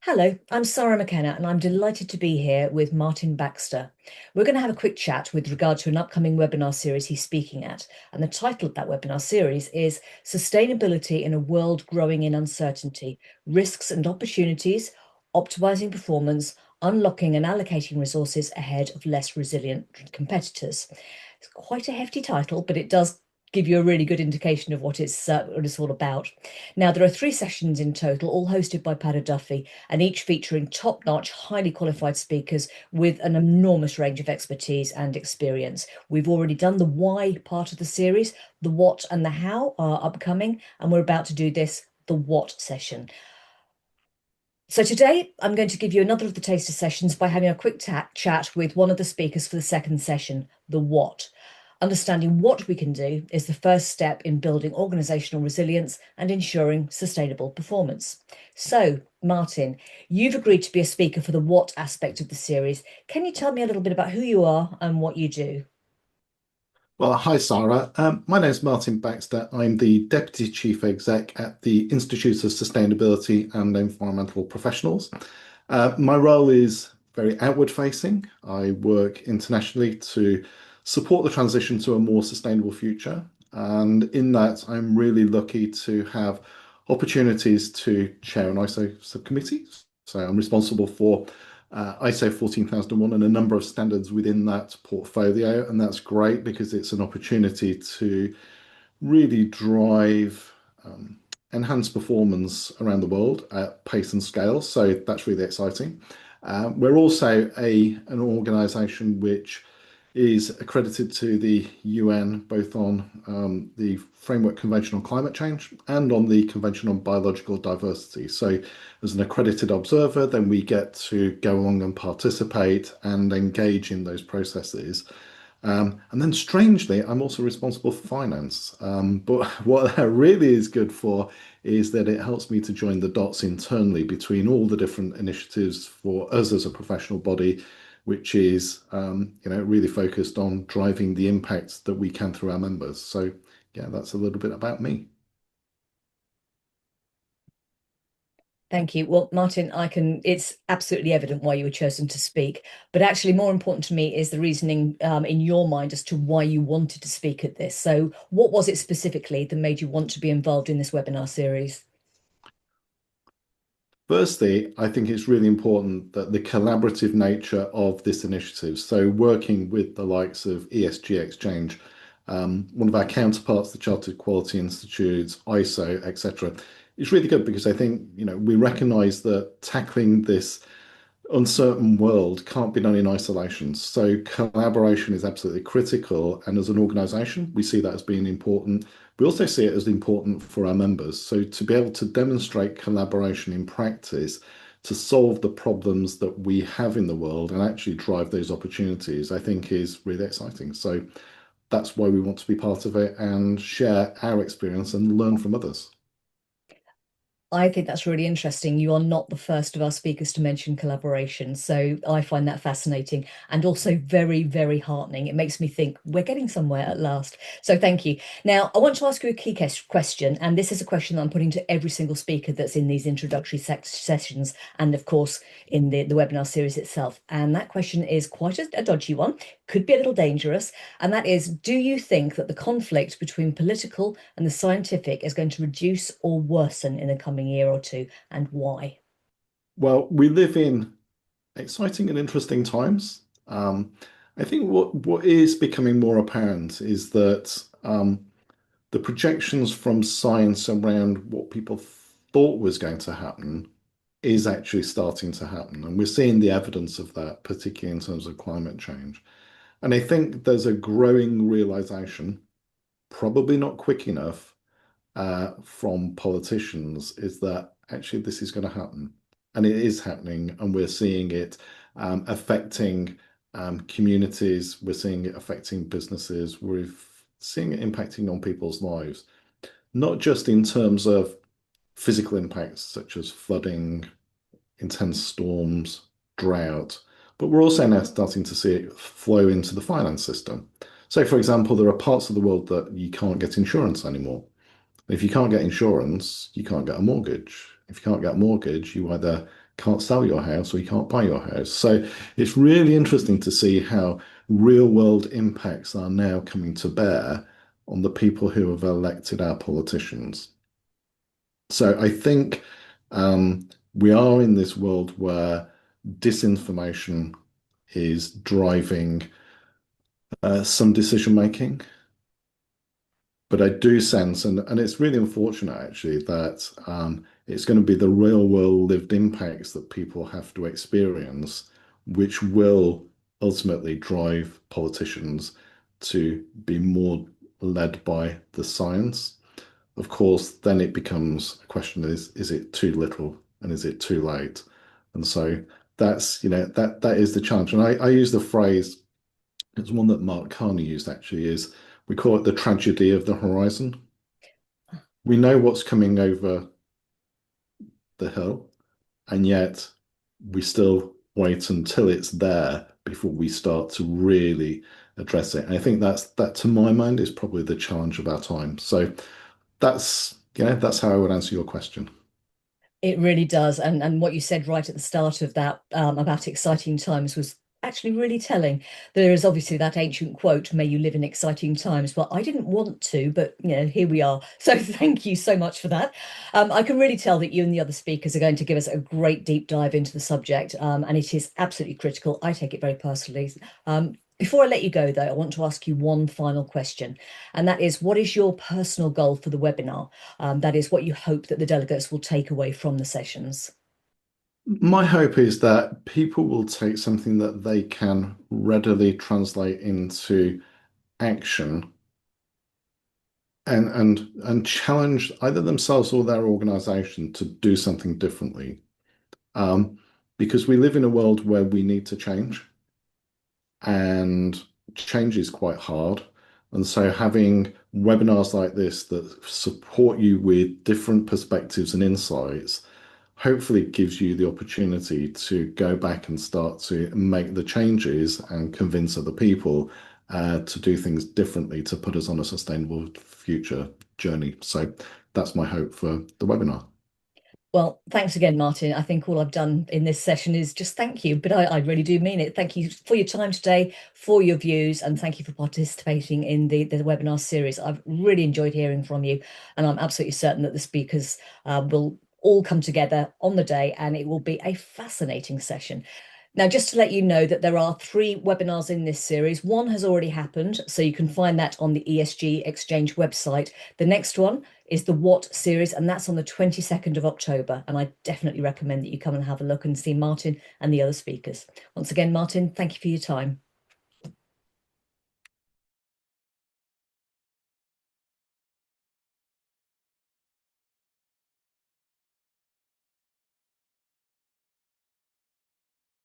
Hello, I'm Sarah McKenna, and I'm delighted to be here with Martin Baxter. We're going to have a quick chat with regard to an upcoming webinar series he's speaking at. And the title of that webinar series is Sustainability in a World Growing in Uncertainty, Risks and Opportunities, Optimizing Performance, Unlocking and Allocating Resources Ahead of Less Resilient Competitors. It's quite a hefty title, but it does give you a really good indication of what it's all about. Now, there are three sessions in total, all hosted by Paddy Duffy, and each featuring top-notch, highly qualified speakers with an enormous range of expertise and experience. We've already done the why part of the series. The what and the how are upcoming, and we're about to do the what session. So today I'm going to give you another of the taster sessions by having a quick chat with one of the speakers for the second session, the what. Understanding what we can do is the first step in building organisational resilience and ensuring sustainable performance. So, Martin, you've agreed to be a speaker for the what aspect of the series. Can you tell me a little bit about who you are and what you do? Well, hi, Sarah. My name is Martin Baxter. I'm the Deputy Chief Exec at the Institute of Sustainability and Environmental Professionals. My role is very outward facing. I work internationally to support the transition to a more sustainable future. And in that, I'm really lucky to have opportunities to chair an ISO subcommittee. So I'm responsible for ISO 14001 and a number of standards within that portfolio. And that's great because it's an opportunity to really drive enhanced performance around the world at pace and scale. So that's really exciting. We're also an organization which is accredited to the UN, both on the Framework Convention on Climate Change and on the Convention on Biological Diversity. So, as an accredited observer, then we get to go along and participate and engage in those processes. And then, strangely, I'm also responsible for finance. But what that really is good for is that it helps me to join the dots internally between all the different initiatives for us as a professional body, which is really focused on driving the impact that we can through our members. So yeah, that's a little bit about me. Thank you. Well, Martin, it's absolutely evident why you were chosen to speak, but actually more important to me is the reasoning in your mind as to why you wanted to speak at this. So what was it specifically that made you want to be involved in this webinar series? Firstly, I think it's really important that the collaborative nature of this initiative, so working with the likes of ESG Exchange, one of our counterparts, the Chartered Quality Institutes, ISO, etc., is really good because I think, we recognize that tackling this uncertain world can't be done in isolation. So collaboration is absolutely critical. And as an organization, we see that as being important. We also see it as important for our members. So to be able to demonstrate collaboration in practice to solve the problems that we have in the world and actually drive those opportunities, I think is really exciting. So that's why we want to be part of it and share our experience and learn from others. I think that's really interesting. You are not the first of our speakers to mention collaboration. So I find that fascinating and also very, very heartening. It makes me think we're getting somewhere at last. So thank you. Now, I want to ask you a key question. And this is a question that I'm putting to every single speaker that's in these introductory sessions. And of course, in the webinar series itself. And that question is quite a dodgy one, could be a little dangerous. And that is, do you think that the conflict between political and the scientific is going to reduce or worsen in the coming year or two, and why? Well, we live in exciting and interesting times. I think what is becoming more apparent is that the projections from science around what people thought was going to happen is actually starting to happen. And we're seeing the evidence of that, particularly in terms of climate change. And I think there's a growing realization, probably not quick enough, from politicians, is that actually this is going to happen. And it is happening, and we're seeing it affecting communities, we're seeing it affecting businesses, we're seeing it impacting on people's lives, not just in terms of physical impacts such as flooding, intense storms, drought, but we're also now starting to see it flow into the finance system. So, for example, there are parts of the world that you can't get insurance anymore. If you can't get insurance, you can't get a mortgage. If you can't get a mortgage, you either can't sell your house or you can't buy your house. So it's really interesting to see how real world impacts are now coming to bear on the people who have elected our politicians. So I think we are in this world where disinformation is driving some decision making. But I do sense, and it's really unfortunate actually, that it's going to be the real world lived impacts that people have to experience, which will ultimately drive politicians to be more led by the science. Of course, then it becomes a question is it too little and is it too late? And so that's, that is the challenge. And I use the phrase, it's one that Mark Carney used actually, is we call it the tragedy of the horizon. We know what's coming over the hill, and yet we still wait until it's there before we start to really address it. And I think that to my mind is probably the challenge of our time. So that's how I would answer your question. It really does. And what you said right at the start of that about exciting times was actually really telling. There is obviously that ancient quote, may you live in exciting times. Well, I didn't want to, but here we are. So thank you so much for that. I can really tell that you and the other speakers are going to give us a great deep dive into the subject. And it is absolutely critical. I take it very personally. Before I let you go, though, I want to ask you one final question, and that is, what is your personal goal for the webinar? That is what you hope that the delegates will take away from the sessions. My hope is that people will take something that they can readily translate into action and challenge either themselves or their organization to do something differently. Um, because we live in a world where we need to change, and change is quite hard. And so having webinars like this that support you with different perspectives and insights hopefully gives you the opportunity to go back and start to make the changes and convince other people to do things differently to put us on a sustainable future journey. So that's my hope for the webinar. Well, thanks again, Martin. I think all I've done in this session is just thank you, but I really do mean it. Thank you for your time today, for your views, and thank you for participating in the webinar series. I've really enjoyed hearing from you, and I'm absolutely certain that the speakers will all come together on the day, and it will be a fascinating session. Now, just to let you know that there are 3 webinars in this series. One has already happened, so you can find that on the ESG Exchange website. The next one is the What series, and that's on the 22nd of October. And I definitely recommend that you come and have a look and see Martin and the other speakers. Once again, Martin, thank you for your time.